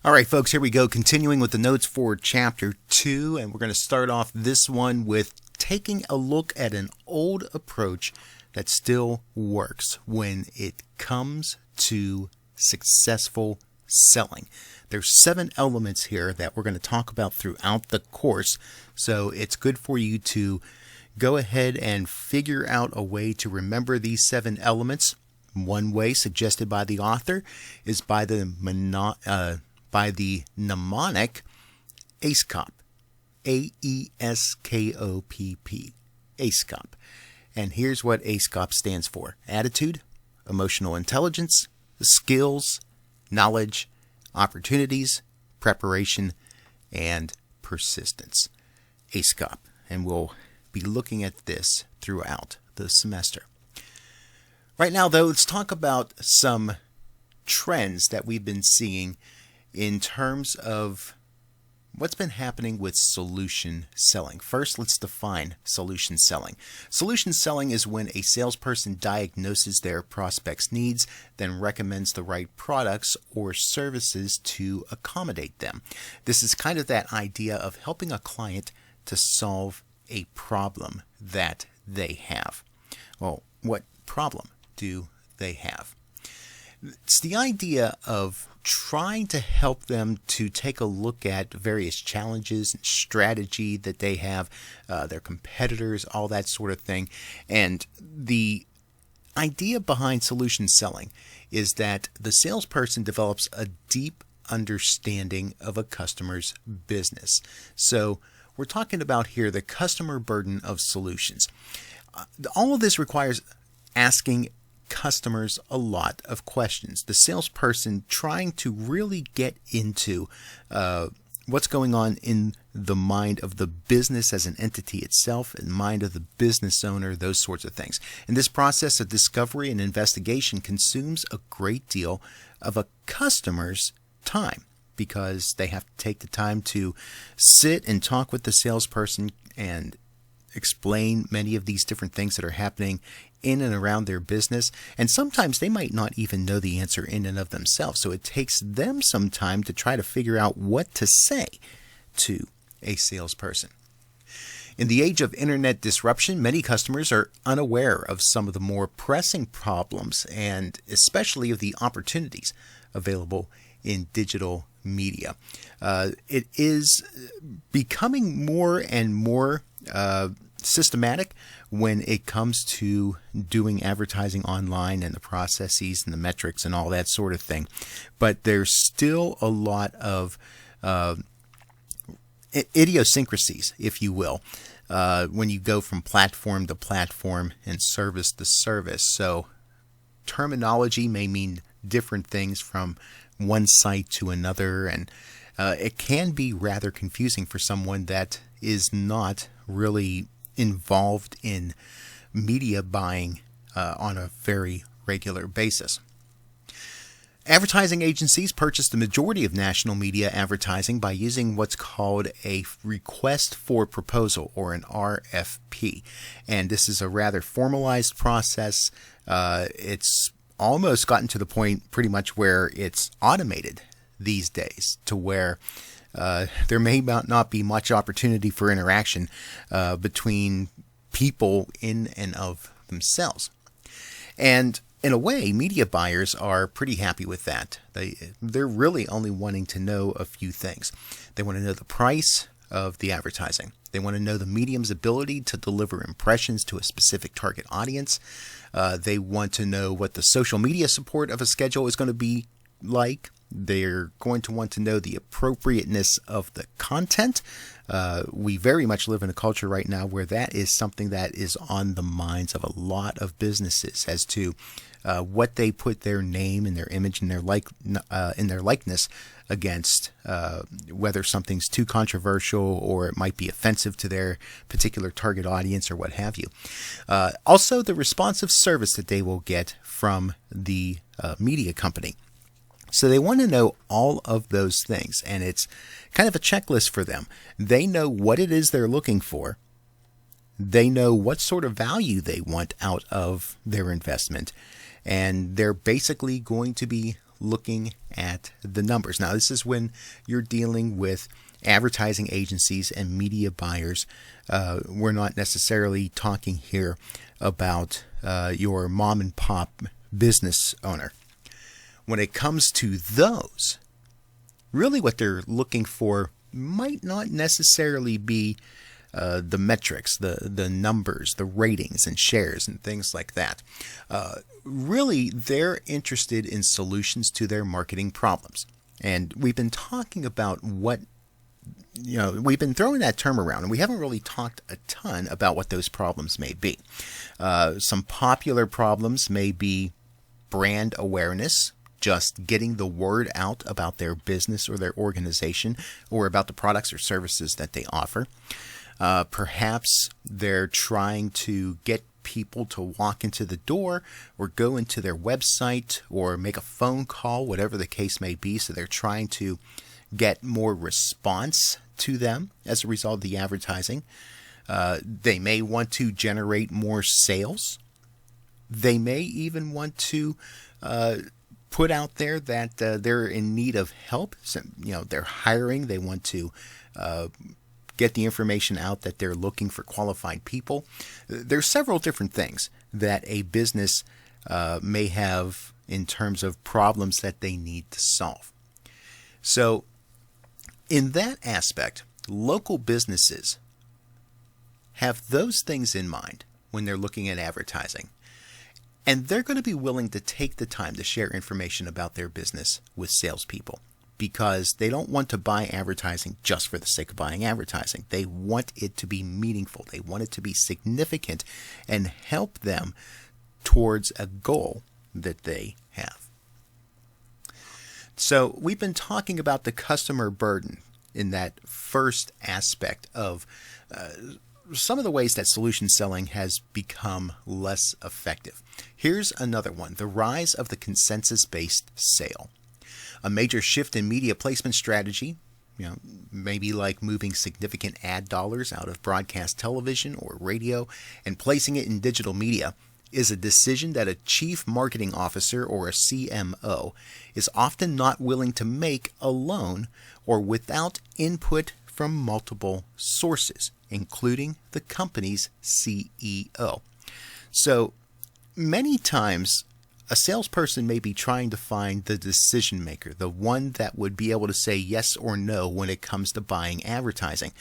All right, folks, here we go. Continuing with the notes for Chapter 2, and we're going to start off this one with taking a look at an old approach that still works when it comes to successful selling. There's 7 elements here that we're going to talk about throughout the course, so it's good for you to go ahead and figure out a way to remember these 7 elements. One way suggested by the author is by the mnemonic ASCOP, AESKOPP, ASCOP. And here's what ASCOP stands for: attitude, emotional intelligence, skills, knowledge, opportunities, preparation, and persistence. ASCOP. And we'll be looking at this throughout the semester. Right now, though, let's talk about some trends that we've been seeing in terms of what's been happening with solution selling. First, let's define solution selling. Solution selling is when a salesperson diagnoses their prospect's needs, then recommends the right products or services to accommodate them. This is kind of that idea of helping a client to solve a problem that they have. Well, what problem do they have? It's the idea of trying to help them to take a look at various challenges and strategy that they have, their competitors, all that sort of thing. And the idea behind solution selling is that the salesperson develops a deep understanding of a customer's business. So we're talking about here the customer burden of solutions. All of this requires asking customers a lot of questions. The salesperson trying to really get into what's going on in the mind of the business as an entity itself, and mind of the business owner, those sorts of things. And this process of discovery and investigation consumes a great deal of a customer's time, because they have to take the time to sit and talk with the salesperson and explain many of these different things that are happening in and around their business. And sometimes they might not even know the answer in and of themselves. So it takes them some time to try to figure out what to say to a salesperson. In the age of internet disruption, many customers are unaware of some of the more pressing problems, and especially of the opportunities available in digital media. It is becoming more and more systematic when it comes to doing advertising online and the processes and the metrics and all that sort of thing. But there's still a lot of idiosyncrasies, if you will, when you go from platform to platform and service to service. So terminology may mean different things from one site to another, and it can be rather confusing for someone that is not really involved in media buying on a very regular basis. Advertising agencies purchase the majority of national media advertising by using what's called a request for proposal, or an RFP. And this is a rather formalized process. It's almost gotten to the point pretty much where it's automated these days, to where there may not be much opportunity for interaction between people in and of themselves. And in a way, media buyers are pretty happy with that. They're really only wanting to know a few things. They want to know the price of the advertising. They want to know the medium's ability to deliver impressions to a specific target audience. They want to know what the social media support of a schedule is going to be like. They're going to want to know the appropriateness of the content. We very much live in a culture right now where that is something that is on the minds of a lot of businesses, as to what they put their name and their image and their likeness against, whether something's too controversial or it might be offensive to their particular target audience or what have you. Also, the responsive service that they will get from the media company. So they want to know all of those things, and it's kind of a checklist for them. They know what it is they're looking for. They know what sort of value they want out of their investment, and they're basically going to be looking at the numbers. Now, this is when you're dealing with advertising agencies and media buyers. We're not necessarily talking here about your mom and pop business owner. When it comes to those, really what they're looking for might not necessarily be the metrics, the numbers, the ratings and shares and things like that. Really, they're interested in solutions to their marketing problems. And we've been talking about we've been throwing that term around, and we haven't really talked a ton about what those problems may be. Some popular problems may be brand awareness, just getting the word out about their business or their organization or about the products or services that they offer. Perhaps they're trying to get people to walk into the door or go into their website or make a phone call, whatever the case may be. So they're trying to get more response to them as a result of the advertising. They may want to generate more sales. They may even want to put out there that they're in need of help. So, they're hiring. They want to get the information out that they're looking for qualified people. There's several different things that a business may have in terms of problems that they need to solve. So in that aspect, local businesses have those things in mind when they're looking at advertising. And they're going to be willing to take the time to share information about their business with salespeople, because they don't want to buy advertising just for the sake of buying advertising. They want it to be meaningful. They want it to be significant and help them towards a goal that they have. So we've been talking about the customer burden in that first aspect of some of the ways that solution selling has become less effective. Here's another one: the rise of the consensus-based sale. A major shift in media placement strategy, maybe like moving significant ad dollars out of broadcast television or radio and placing it in digital media, is a decision that a chief marketing officer or a CMO is often not willing to make alone or without input from multiple sources, including the company's CEO. So many times, a salesperson may be trying to find the decision maker, the one that would be able to say yes or no when it comes to buying advertising.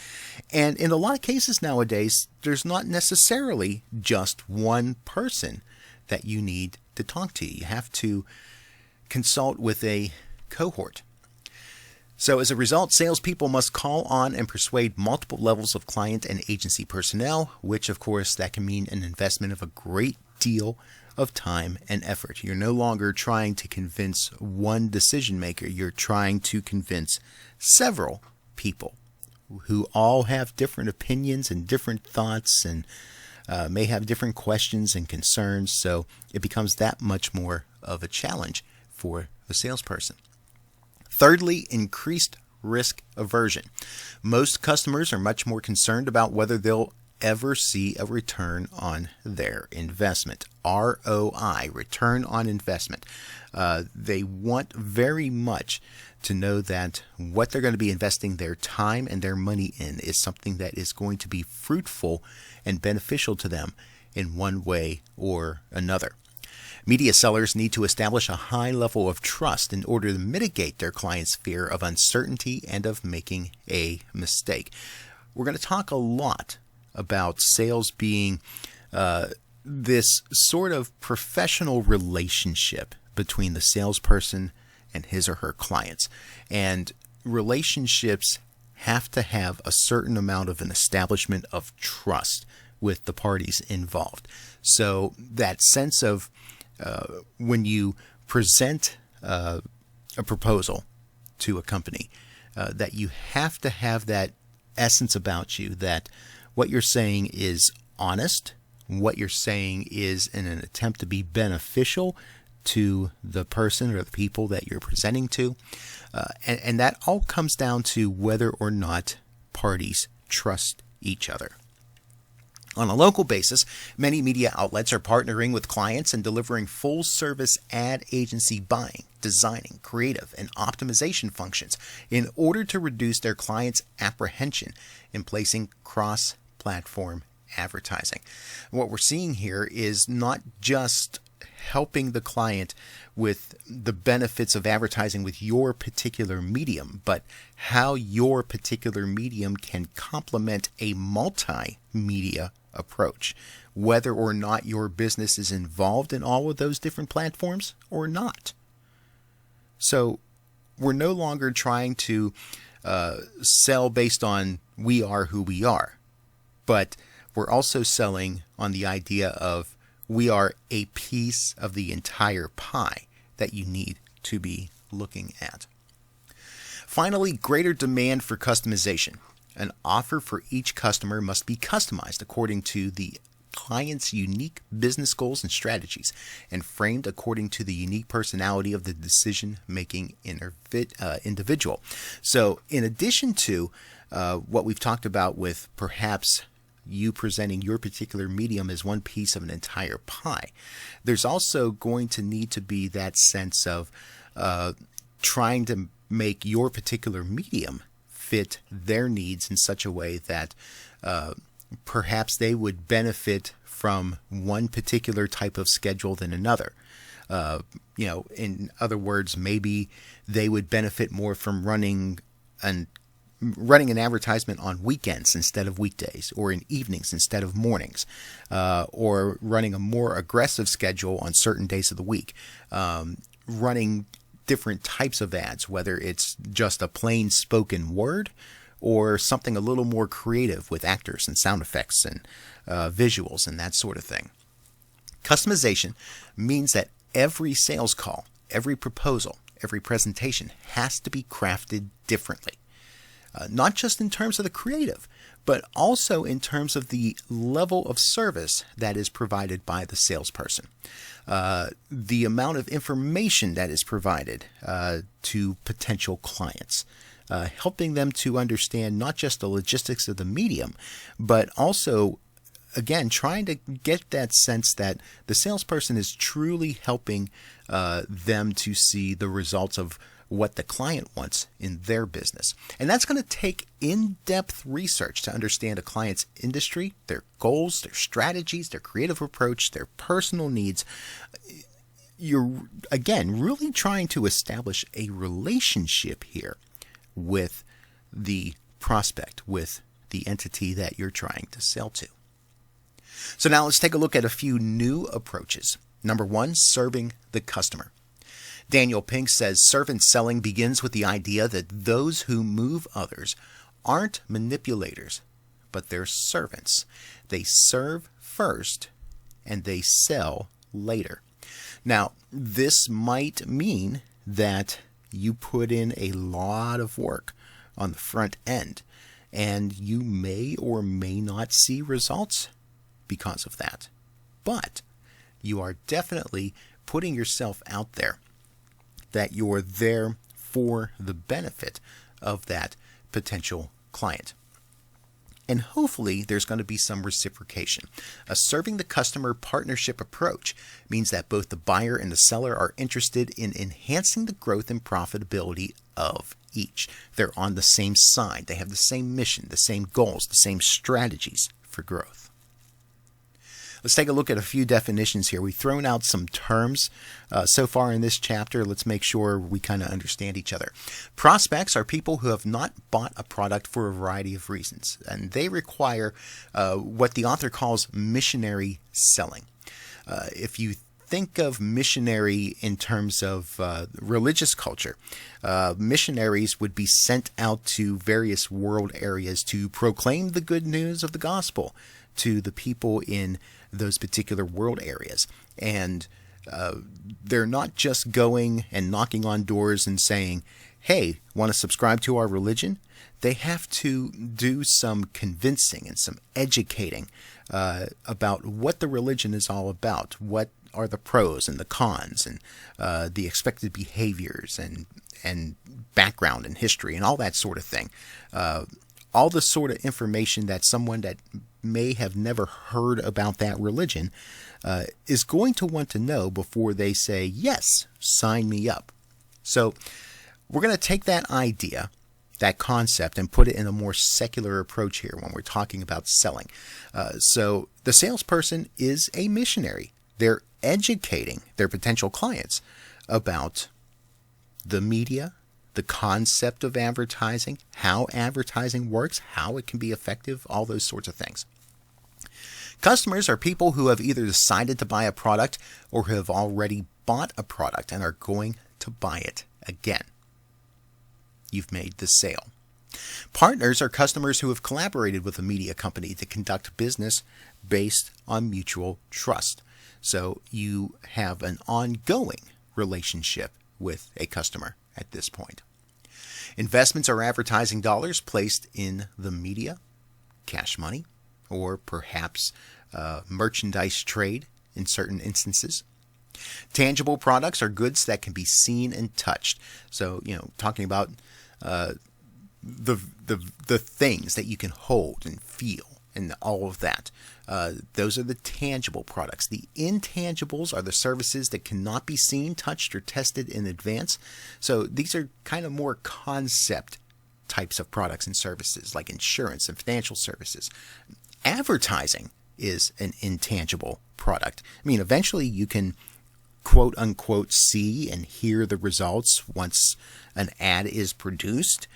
And in a lot of cases nowadays, there's not necessarily just one person that you need to talk to. You have to consult with a cohort. So as a result, salespeople must call on and persuade multiple levels of client and agency personnel, which of course that can mean an investment of a great deal of time and effort. You're no longer trying to convince one decision maker. You're trying to convince several people who all have different opinions and different thoughts and may have different questions and concerns. So it becomes that much more of a challenge for the salesperson. Thirdly, increased risk aversion. Most customers are much more concerned about whether they'll ever see a return on their investment. ROI, return on investment. They want very much to know that what they're going to be investing their time and their money in is something that is going to be fruitful and beneficial to them in one way or another. Media sellers need to establish a high level of trust in order to mitigate their clients' fear of uncertainty and of making a mistake. We're going to talk a lot about sales being this sort of professional relationship between the salesperson and his or her clients. And relationships have to have a certain amount of an establishment of trust with the parties involved. So that sense of when you present a proposal to a company, that you have to have that essence about you, that what you're saying is honest, what you're saying is in an attempt to be beneficial to the person or the people that you're presenting to. And that all comes down to whether or not parties trust each other. On a local basis, many media outlets are partnering with clients and delivering full-service ad agency buying, designing, creative, and optimization functions in order to reduce their clients' apprehension in placing cross-platform advertising. What we're seeing here is not just helping the client with the benefits of advertising with your particular medium, but how your particular medium can complement a multimedia approach, whether or not your business is involved in all of those different platforms or not. So we're no longer trying to sell based on we are who we are, but we're also selling on the idea of we are a piece of the entire pie that you need to be looking at. Finally, greater demand for customization. An offer for each customer must be customized according to the client's unique business goals and strategies, and framed according to the unique personality of the decision-making individual. So in addition to what we've talked about with perhaps you presenting your particular medium as one piece of an entire pie, there's also going to need to be that sense of trying to make your particular medium fit their needs in such a way that perhaps they would benefit from one particular type of schedule than another. In other words, maybe they would benefit more from running an advertisement on weekends instead of weekdays, or in evenings instead of mornings, or running a more aggressive schedule on certain days of the week, running different types of ads, whether it's just a plain spoken word or something a little more creative with actors and sound effects and visuals and that sort of thing. Customization means that every sales call, every proposal, every presentation has to be crafted differently. Not just in terms of the creative, but also in terms of the level of service that is provided by the salesperson. The amount of information that is provided to potential clients, helping them to understand not just the logistics of the medium, but also, again, trying to get that sense that the salesperson is truly helping them to see the results of what the client wants in their business. And that's going to take in-depth research to understand a client's industry, their goals, their strategies, their creative approach, their personal needs. You're, again, really trying to establish a relationship here with the prospect, with the entity that you're trying to sell to. So now let's take a look at a few new approaches. Number one, serving the customer. Daniel Pink says servant selling begins with the idea that those who move others aren't manipulators, but they're servants. They serve first and they sell later. Now, this might mean that you put in a lot of work on the front end, and you may or may not see results because of that. But you are definitely putting yourself out there, that you're there for the benefit of that potential client. And hopefully there's going to be some reciprocation. A serving the customer partnership approach means that both the buyer and the seller are interested in enhancing the growth and profitability of each. They're on the same side. They have the same mission, the same goals, the same strategies for growth. Let's take a look at a few definitions here. We've thrown out some terms so far in this chapter. Let's make sure we kind of understand each other. Prospects are people who have not bought a product for a variety of reasons, and they require what the author calls missionary selling. If you think of missionary in terms of religious culture, missionaries would be sent out to various world areas to proclaim the good news of the gospel to the people in those particular world areas. And they're not just going and knocking on doors and saying, hey, want to subscribe to our religion? They have to do some convincing and some educating about what the religion is all about, what are the pros and the cons, and the expected behaviors and background and history and all that sort of thing. All the sort of information that someone that may have never heard about that religion is going to want to know before they say, yes, sign me up. So we're going to take that idea, that concept, and put it in a more secular approach here when we're talking about selling. So the salesperson is a missionary. They're educating their potential clients about the media, the concept of advertising, how advertising works, how it can be effective, all those sorts of things. Customers are people who have either decided to buy a product or who have already bought a product and are going to buy it again. You've made the sale. Partners are customers who have collaborated with a media company to conduct business based on mutual trust. So you have an ongoing relationship with a customer at this point. Investments are advertising dollars placed in the media, cash money, or perhaps merchandise trade in certain instances. Tangible products are goods that can be seen and touched. So, talking about the things that you can hold and feel and all of that. Those are the tangible products. The intangibles are the services that cannot be seen, touched, or tested in advance. So these are kind of more concept types of products and services like insurance and financial services. Advertising is an intangible product. I mean, eventually you can quote unquote see and hear the results once an ad is produced.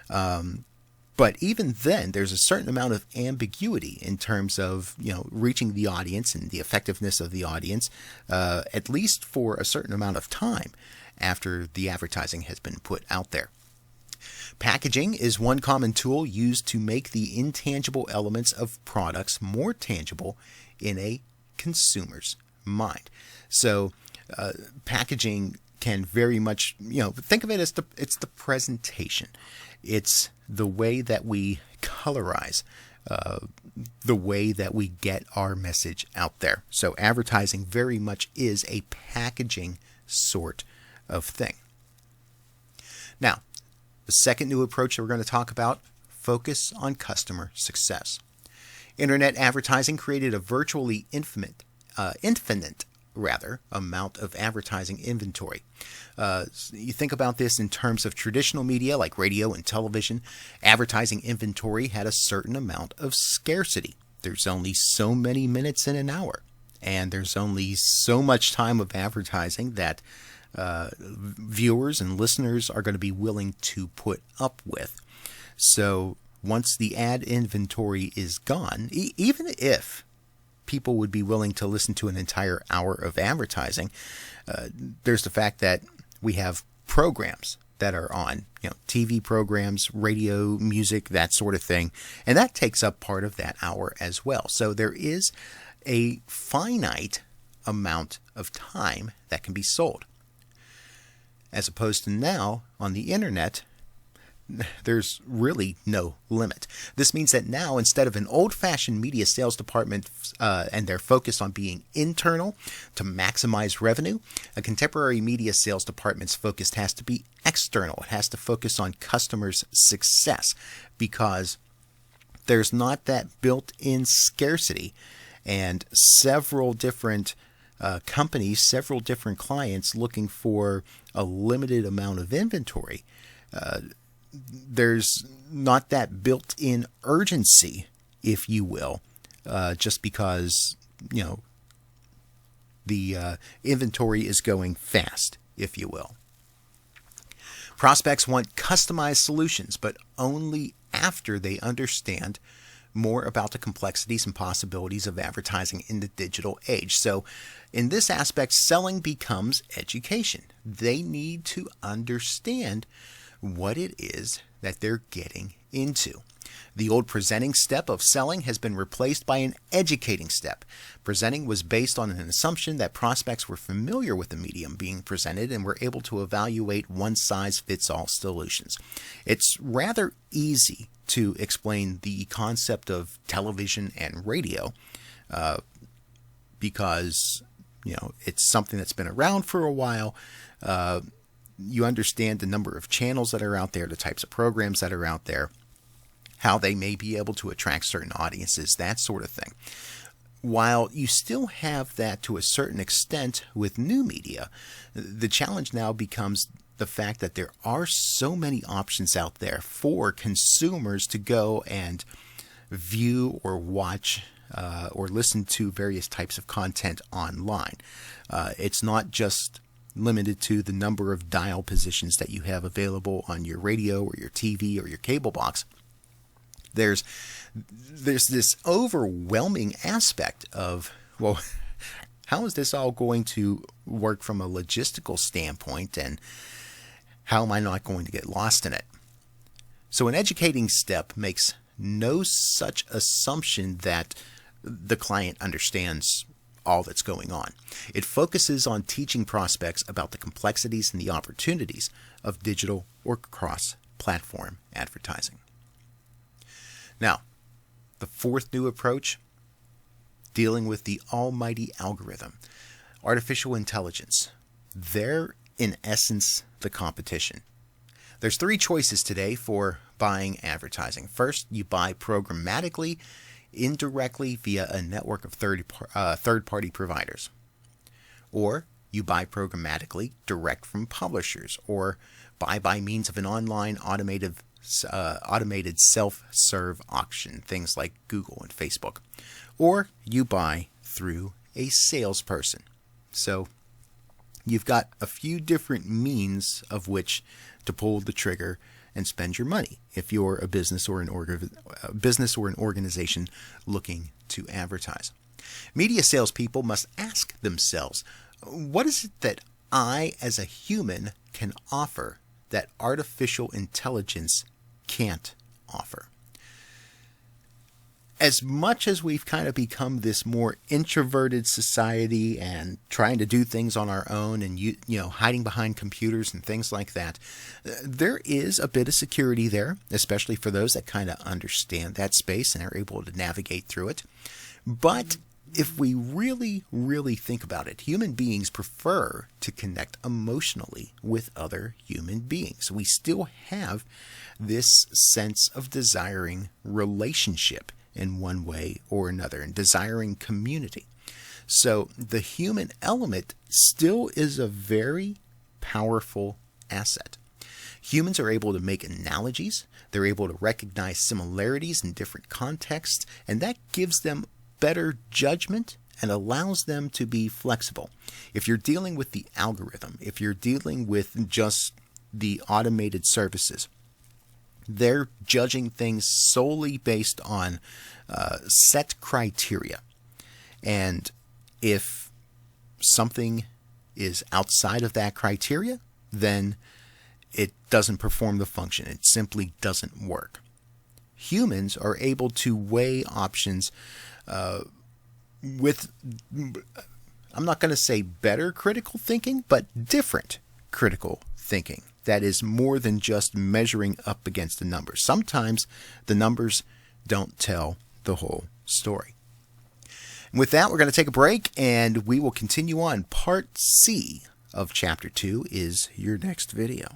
But even then, there's a certain amount of ambiguity in terms of, reaching the audience and the effectiveness of the audience, at least for a certain amount of time after the advertising has been put out there. Packaging is one common tool used to make the intangible elements of products more tangible in a consumer's mind. So, packaging can very much, think of it as it's the presentation. It's the way that we colorize, the way that we get our message out there. So advertising very much is a packaging sort of thing. Now, the second new approach that we're going to talk about, focus on customer success. Internet advertising created a virtually infinite amount of advertising inventory. You think about this in terms of traditional media like radio and television. Advertising inventory had a certain amount of scarcity. There's only so many minutes in an hour, and there's only so much time of advertising that viewers and listeners are going to be willing to put up with. So once the ad inventory is gone, even if people would be willing to listen to an entire hour of advertising, there's the fact that we have programs that are on, TV programs, radio, music, that sort of thing, and that takes up part of that hour as well. So there is a finite amount of time that can be sold. As opposed to now on the internet, there's really no limit. This means that now, instead of an old-fashioned media sales department and their focus on being internal to maximize revenue, a contemporary media sales department's focus has to be external. It has to focus on customers' success because there's not that built-in scarcity, and several different companies, several different clients looking for a limited amount of inventory. There's not that built-in urgency, if you will, just because, the inventory is going fast, if you will. Prospects want customized solutions, but only after they understand more about the complexities and possibilities of advertising in the digital age. So in this aspect, selling becomes education. They need to understand what it is that they're getting into. The old presenting step of selling has been replaced by an educating step. Presenting was based on an assumption that prospects were familiar with the medium being presented and were able to evaluate one-size-fits-all solutions. It's rather easy to explain the concept of television and radio because, it's something that's been around for a while. You understand the number of channels that are out there, the types of programs that are out there. how they may be able to attract certain audiences, that sort of thing. While you still have that to a certain extent with new media, the challenge now becomes the fact that there are so many options out there for consumers to go and view or watch or listen to various types of content online. It's not just limited to the number of dial positions that you have available on your radio or your TV or your cable box. There's this overwhelming aspect of, well, how is this all going to work from a logistical standpoint, and how am I not going to get lost in it? So an educating step makes no such assumption that the client understands all that's going on. It focuses on teaching prospects about the complexities and the opportunities of digital or cross-platform advertising. Now, the fourth new approach, dealing with the almighty algorithm, artificial intelligence. They're, in essence, the competition. There's three choices today for buying advertising. First, you buy programmatically, indirectly via a network of third-party providers. Or you buy programmatically direct from publishers, or buy by means of an online automated self-serve auction, things like Google and Facebook. Or you buy through a salesperson. So you've got a few different means of which to pull the trigger and spend your money if you're a business or an organization looking to advertise. Media salespeople must ask themselves, what is it that I as a human can offer that artificial intelligence can't offer? As much as we've kind of become this more introverted society and trying to do things on our own and hiding behind computers and things like that, there is a bit of security there, especially for those that kind of understand that space and are able to navigate through it. But if we really, really think about it, human beings prefer to connect emotionally with other human beings. We still have this sense of desiring relationship in one way or another, and desiring community. So the human element still is a very powerful asset. Humans are able to make analogies, they're able to recognize similarities in different contexts, and that gives them better judgment and allows them to be flexible. If you're dealing with the algorithm, if you're dealing with just the automated services, they're judging things solely based on set criteria. And if something is outside of that criteria, then it doesn't perform the function. It simply doesn't work. Humans are able to weigh options with, I'm not going to say better critical thinking, but different critical thinking. That is more than just measuring up against the numbers. Sometimes the numbers don't tell the whole story. And with that, we're going to take a break and we will continue on. Part C of Chapter 2 is your next video.